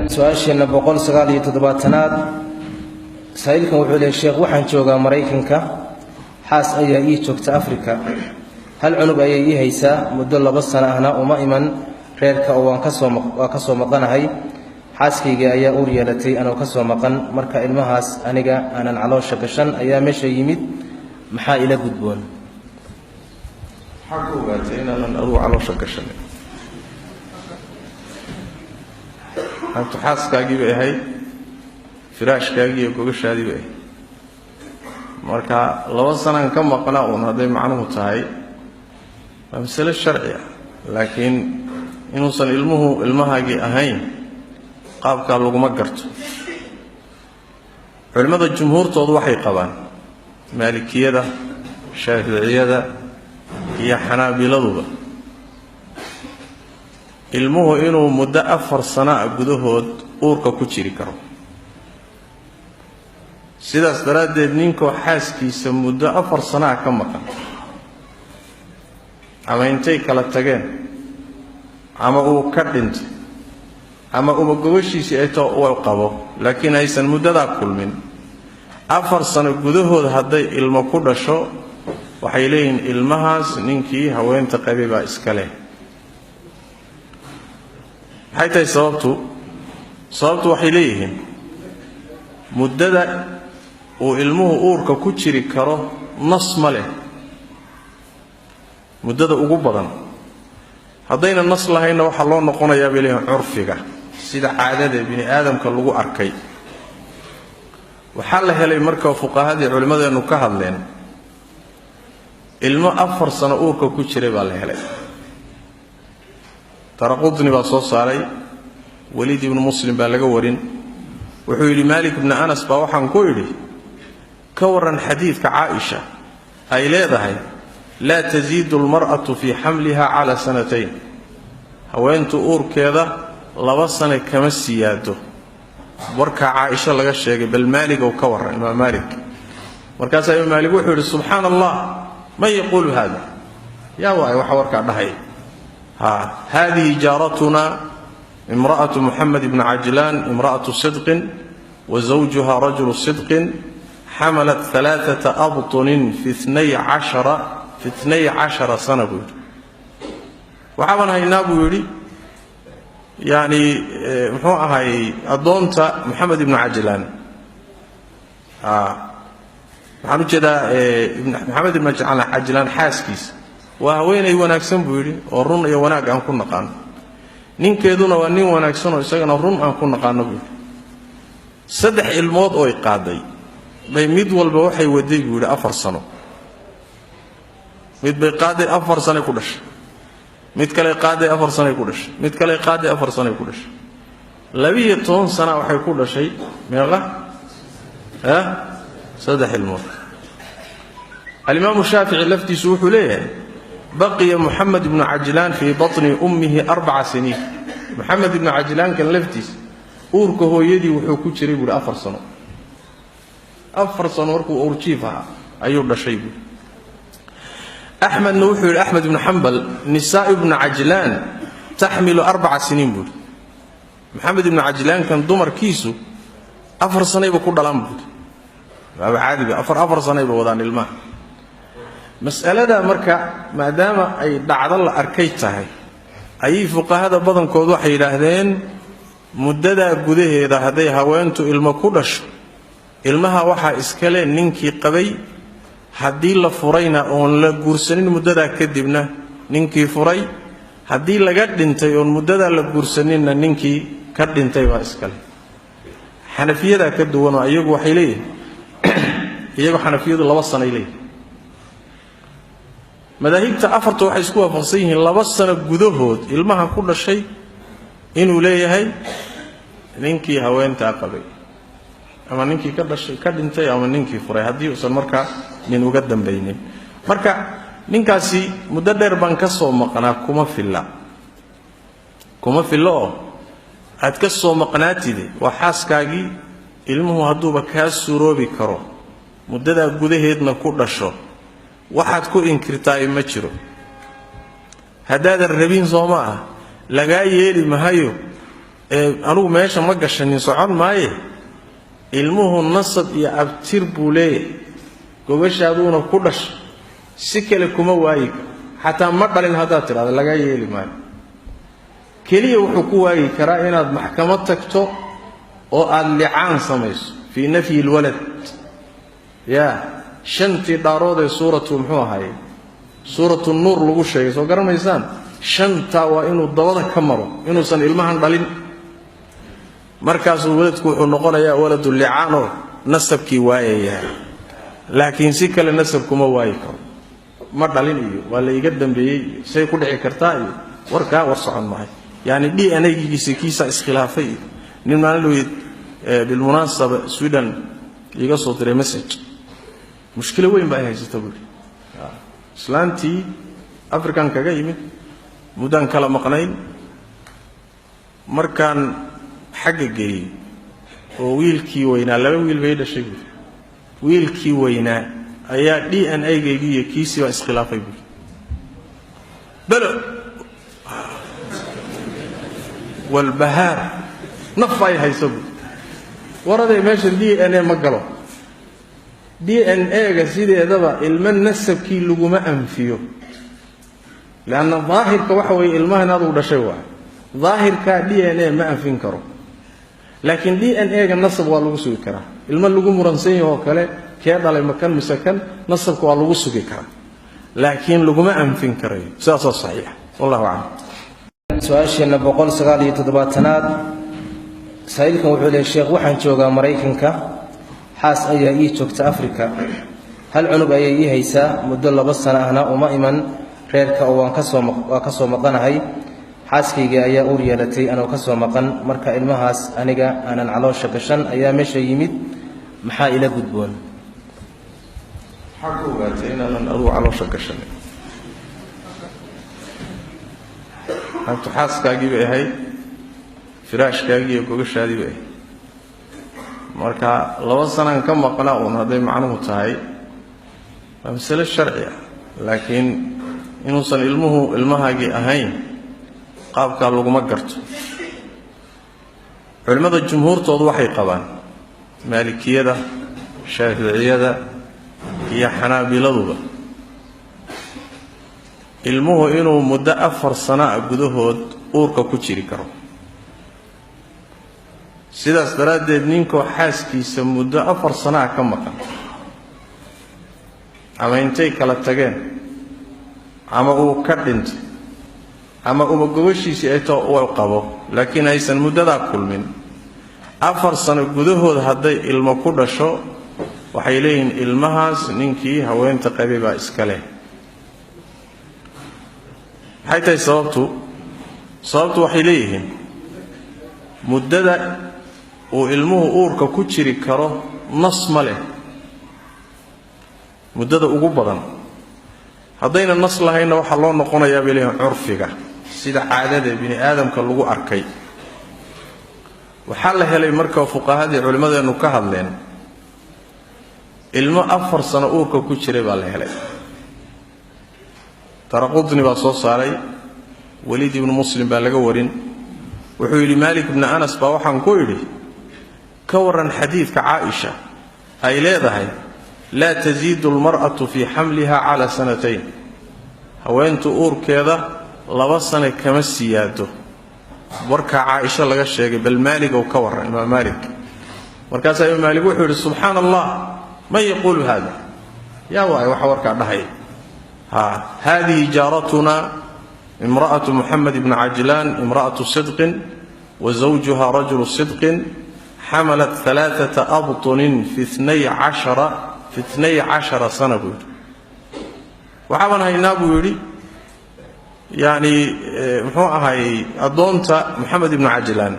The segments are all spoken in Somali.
سؤاشنا بقول سقالي تضباطناد سائلكم وحول الشيخ وحن جوغا مريكنكا حاس أي جوغت أفريكا هل عنب أي هيسا مدة بسنا هنا وما إمن ريركا وكسو مقنهي حاسكيغا أي أوريالتي أنا وكسو مقن مركا إلمهاس أنيغا أنا على شكشن أي مشي يمد محا إلى قدبون حقو باتين أنا أروح على شكشن أنت حاسكاغي بأهي firaashkaagii gogashaadii bay marka laba sanaan ka maqnaa oo haday macnuhu tahay mas'ala sharci ah laakiin inuusan ilmahaagi ahayn qaabka lagu ma garto culimada jumhuurtoodu waxay qabaan maalikiyada shaafiiciyada iyo xanaabiladuba ilmuhu inuu muddo 4 sano gudahood uurka ku jiri karo sidaas daraadeed ninkoo xaaskiisa muddo 4 sano ka maqan ama intay kala tageen ama uu ka dhintay ama uu goboshiisa ay too uu qabo laakiin aysan muddada kulmin 4 sano gudahood haday ilmo ku dhasho waxay leeyihiin ilmahaas ninkii haweenta qabay baa iska leh haytay sababtu waxay leeyihiin muddada oo ilmuhu uurka ku jiri karo nas male muddada ugu badan hadayna nas lahayna waxa loo noqonayaa bilaha urfiga sida caadada bini aadamka lagu arkay waxa la helay marka fuqahaadii culimadeenu ka hadleen ilmo 4 sano uurka ku jiray baa la helay taraqudni baa soo saaray Walid ibn Muslim baa laga warin wuxuu yiri Malik ibn Anas baa waxaan ku yiri كورن حديث عائشة أي ليذهي لا تزيد المرأة في حملها على 2 سنين هوين تؤور كذا لبسنا كمسياته بركة عائشة لغا الشيء بالمالك وكور إمام مالك مركز إمام مالك وحور سبحان الله ما يقول هذا يا واي وحورك عدهي هذه جارتنا امرأة محمد بن عجلان امرأة صدق وزوجها رجل صدق حملت 3 أبطن في 12 سنة بود وحابنا ينابو يري يعني هاي أدونتا محمد بن عجلان محمد بن عجلان حاسكيس وهوين يوناكسن بيري ورون يوناك أن كنا قان نين كيدونا ونين وناكسن ويساقنا رون أن كنا قان بيري صدح الموت أو يقاضي bay mid walba waxay waday guuri 4 sano mid bay qaaday 4 sano ku dhashay mid kale qaaday 4 sano ku dhashay mid kale qaaday 4 sano ku dhashay 12 sano waxay ku dhashay meeqa saddex ilmood al-imam shafi'i laftiisu wuxuu leeyahay baqiya muhammad ibn ajlan fi batni ummihi 4 sinin muhammad ibn ajlan kan laftiis uurka hooyadii wuxuu ku jiray buur 4 sano 4 سنة وركو أورجيفها أيوب دشيب أحمد نوحي أحمد بن حنبل نساء ابن عجلان تحمل 4 سنين بود محمد بن عجلان كان دمر كيسو 4 سنة بكل دلام بود عادي 4 سنة بودان الماء مسألة دا مركا ما دام أي دعد الله أركيتها أي فقهاء بدن كودو حيلاهدين مددا غده هدا هدي هوانتو المكودش ilmaha waxa iska leh ninkii qabay hadii la furayna oo la guursanin muddada kadibna ninkii furay hadii laga dhintay oo muddada la guursaninna ninkii ka dhintay waa iska leh xanafiyada ka duwan ayagu waxay leeyihiin iyagu xanafiyadu 2 sano leeyihiin madaahibta afarta waxay isku waafaqsan yihiin 2 sano gudahood ilmaha ku dhashay inuu leeyahay ninkii haweenta qabay ama ninkii ka dhashay ka dhintay ama ninkii furay hadii uu san marka nin uga dambeeyay marka ninkaasi muddo dheer baan ka soo maqnaa kuma fillo aad ka soo maqnaatide waa xaaskaagi ilmuhu haduuba ka suuroobi karo muddada gudaheedna ku dhasho waxaad ku inkirtaa ma jiro hadaad rabin Soomaa laga yeeli mahayo anugu meesha ma gashanin socon maaye ilmuhu nasab iyo abtir buu leeyahay gobashaaduuna ku dhashay si kale kuma waayi xataa ma dhalin haddaad tidhahdo laga yeeli maayo keliya wuxuu ku waayi karaa inaad maxkamad tagto oo aad licaan samayso fii nafyi lwalad yaa shantii dhaarood ee suuratu muxuu ahaye suuratu nuur lagu sheegay soo garanaysaan shantaa waa inuu dabada ka maro inuusan ilmahan dhalin markaasuu waladku wuxuu noqonayaa waladu licaanoo nasabkii waayayaa laakiin si kale nasab kuma waayi karo ma dhalin iyo waa la iga dambeeyey iyo say ku dhici kartaa iyo warkaa war socon maayo yani DNA-giisa kiisa iskhilaafay iyo nin maalin bilmunaasaba Sweden iga soo diray message mushkilo weyn baa ay haysata buuri islaantii afrikan kaga yimid mudan kala maqnayn markaan xagga geeyey oo wiilkii weynaa laba wiil bay dhashay wiilkii weynaa ayaa DNA-gaygii iyo kiisii baa iskhilaafay buuri balo walbahaar naf ay hayso buuri waraday meesha DNA ma galo DNA-ga sideedaba ilma nasabkii laguma anfiyo laana daahirka waxa weeye ilmahan aad u dhashay waa daahirka DNA ma anfin karo laakiin DNA-ga nasab waa lagu sugi karaa ilma lagu muransan yahay kale kee dhalay makan misakan nasabka waa lagu sugi karaa laakiin laguma anfin karayo sidaas saxiix wallahu a'lam su'aashana 197aad saa'ilkan wuxuu leeyahay sheekh waxaan joogaa Mareykanka xaas ayaa ii joogta Afrika hal cunug ayay ii haysaa muddo 2 sano ahna uma iman reerka oo waan ka soo maqanahay xaaskayga ayaa uur yeelatay anoo ka soo maqan marka ilmahaas aniga aanan caloosha gashan ayaa meesha yimid maxaa ila gudboon xaq u gaartay inaan adu caloosha gashan antu xaaskaagii bay ahayd firaashkaagii iyo gogashaadii bay ahayd marka 2 sanaan ka maqnaa uun hadday macnuhu tahay waa masale sharci ah laakiin inuusan ilmahaagii ahayn qaabkaa laguma garto culimmada jumhuurtoodu waxay qabaan maalikiyada shaaficiyada iyo xanaabiladuba ilmuhu inuu muddo 4 sano gudahood uurka ku jiri karo sidaas daraaddeed ninkoo xaaskiisa muddo 4 sano ka maqan ama intay kala tageen ama uu ka dhintay ama uu gobashiisii ay too uu qabo laakiin aysan muddadaa kulmin 4 sano gudahood hadday ilmo ku dhasho waxay leeyihiin ilmahaas ninkii haweenta qabay baa iska leh maxay tahay sababtu waxay leeyihiin muddada uu ilmuhu uurka ku jiri karo nas ma leh muddada ugu badan haddayna nas lahayna waxaa loo noqonayaa bay leeyihiin curfiga sida caadada bini aadamka lagu arkay waxaa la helay marka fuqahadii culimmadeenu ka hadleen ilmo 4 sano uurka ku jiray baa la helay taraqudni baa soo saaray waliid ibn muslim baa laga warin wuxuu yidhi malik ibn anas baa waxaan ku yidhi ka waran xadiidka caaisha ay leedahay laa taziidu almar'atu fii xamliha calaa 2 sanayn haweentu uurkeeda 2 sano kama siyaado warka caaisha laga sheegay bal maalik oo ka waran imaam maalik markaasaa imaam maalik wuxuu yidhi subxaana allah man yaquulu hada yaa waay waxa warkaa dhahay هذه جارتنا امرأة محمد بن عجلان امرأة صدق وزوجها رجل صدق حملت 3 أبطن في 12 سنة وحاولنا هينابو يري يعني هاي أدونت محمد بن عجلان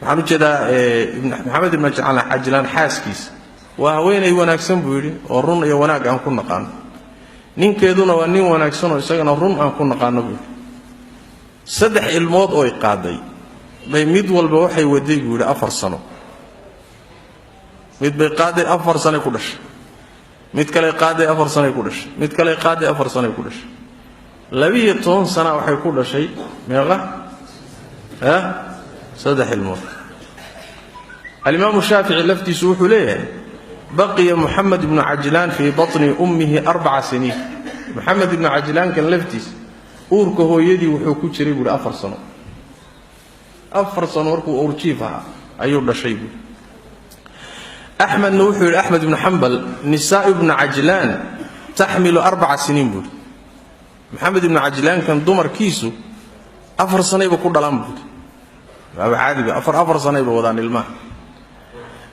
محمد جدا محمد بن عجلان حاسكيس waa haweenay wanaagsan buu yiri oo run iyo wanaag aan ku naqaan ninkeeduna waa nin wanaagsan oo isagana run aan ku naqaano buu 3 ilmood oo ay qaaday bay mid walba waxay waday buu yiri 4 sano mid bay qaaday 4 sano ku dhashay mid kale qaaday 4 sano ku dhashay mid kale qaaday 4 sano ku dhashay 12 sano waxay ku dhashay meeqa صدح الموت. الإمام الشافعي لفتي سوح ليه بقي محمد بن عجلان في بطن أمه 4 سنين. محمد بن عجلان كان لفتيس أورك هو يدي وحكو تشريب 4 سنة 4 سنة وركو أورشيفها أيوب الشيب. أحمد نوحي أحمد بن حنبل نساء بن عجلان تحمل 4 سنين بود. محمد بن عجلان كان دمر كيسو 4 سنة بكل دلام بود. عادي 4 سنة بوضان الماء.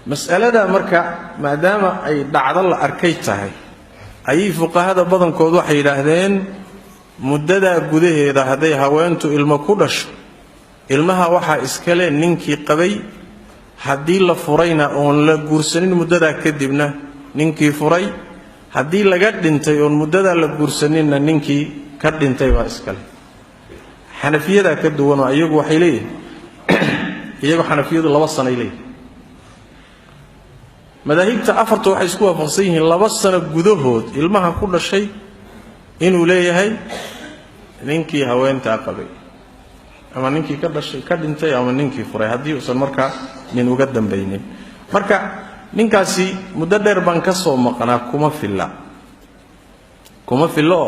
مسألة مركع ما دام أي بعد الله أركيتها أي فقهاء بدن كودو حيلاهدين مدة جوده إذا هذي هوانتو المكودش المها وحى إسكالين ننكي قبي حدي الله فرينا أون لا جورسنين مدة كدبنا ننكي فري حدي الله قد انتي أون مدة لا جورسنين ننكي كد انتي وإسكال حنفية ذا كدو وانا أيجو حيليه يجو حنفية الله وصلنا إليه مذاهبتا أفرتو waxay isku waafaqsan yihiin 2 sano gudahood ilmaha ku dhashay inuu leeyahay ninkii haweenta qabay ama ninkii ka dhashay ka dhintay ama ninkii furay hadii uusan marka nin uga dambeeynin marka ninkaasi muddo dheer baan ka soo maqnaa kuma fillo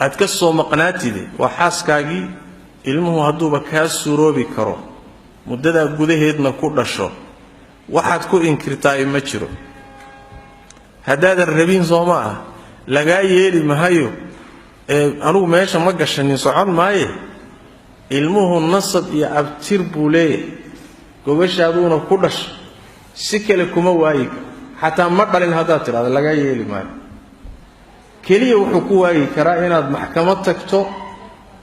aad ka soo maqnaatide waa xaaskaagi ilmuhu haduuba ka suroobi karo muddada gudaheedna ku dhasho waxaad ku inkirtaa ma jiro hadaadan rabin Soomaa laga yeeli mahayo anigu meesha ma gashanin socon maaye ilmuhu nasab iyo abtir buule gobashaaduna ku dhash si kale kuma waayi hatta ma dhalin hadaa tiraada laga yeeli maayo kaliya wuxuu ku waayi karaa inaad maxkamad tagto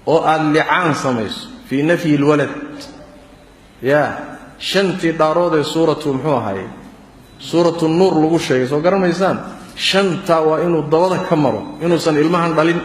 oo aad li'aan samayso fi nafyi alwalad shantii daarood ee suuratu muxuu ahaayay suuratu nuur lagu sheegay soo garanaysaan shanta waa inuu dabada ka maro inuusan ilmahan dhalin